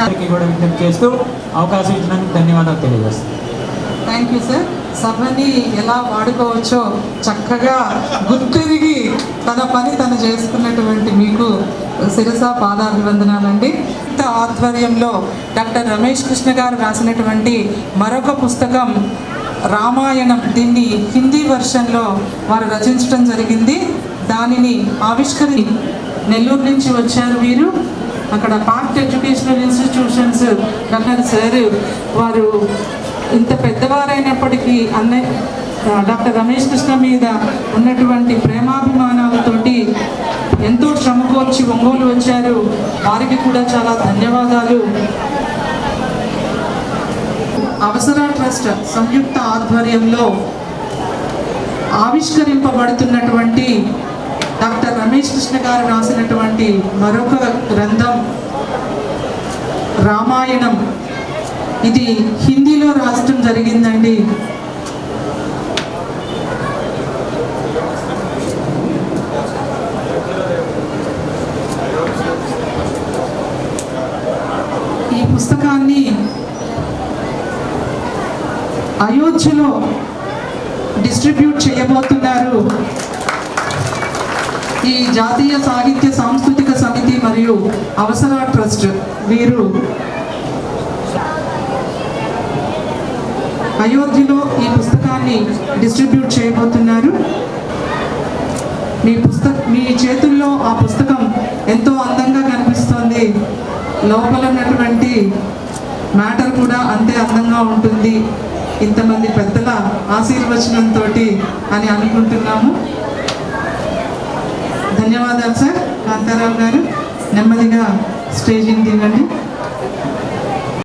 సార్కి కూడా విజ్ఞప్తి చేస్తూ అవకాశం ఇచ్చినందుకు ధన్యవాదాలు తెలియజేస్తాను. Thank you sir. సభని ఎలా వాడుకోవచ్చో చక్కగా గుర్తిరిగి తన పని తను చేసుకున్నటువంటి మీకు శిరస పాదాభివందనాలండి. ఆధ్వర్యంలో డాక్టర్ రమేష్ కృష్ణ గారు రాసినటువంటి మరొక పుస్తకం రామాయణం, దీన్ని హిందీ వర్షన్లో వారు రచించడం జరిగింది. దానిని నెల్లూరు నుంచి వచ్చారు వీరు. అక్కడ part educational institutions doctor sir వారు ఇంత పెద్దవారైనప్పటికీ డాక్టర్ రమేష్ కృష్ణ మీద ఉన్నటువంటి ప్రేమాభిమానాలతోటి ఎంతో శ్రమకోర్చి ఒంగోలు వచ్చారు. వారికి కూడా చాలా ధన్యవాదాలు. అవసర ట్రస్ట్ సంయుక్త ఆధ్వర్యంలో ఆవిష్కరింపబడుతున్నటువంటి డాక్టర్ రమేష్ కృష్ణ గారు రాసినటువంటి మరొక గ్రంథం రామాయణం. ఇది హిందీలో రాయటం జరిగిందండి. ఈ పుస్తకాన్ని అయోధ్యలో డిస్ట్రిబ్యూట్ చేయబోతున్నారు ఈ జాతీయ సాహిత్య సాంస్కృతిక సమితి మరియు అవసర ట్రస్ట్. వీరు అయోధ్యలో ఈ పుస్తకాన్ని డిస్ట్రిబ్యూట్ చేయబోతున్నారు. మీ చేతుల్లో ఆ పుస్తకం ఎంతో అందంగా కనిపిస్తుంది. లోపల ఉన్నటువంటి మ్యాటర్ కూడా అంతే అందంగా ఉంటుంది, ఇంతమంది పెద్దల ఆశీర్వచనంతో అని అనుకుంటున్నాము. ధన్యవాదాలు సార్. కాంతారావు గారు నెమ్మదిగా స్టేజింగ్ దిగండి.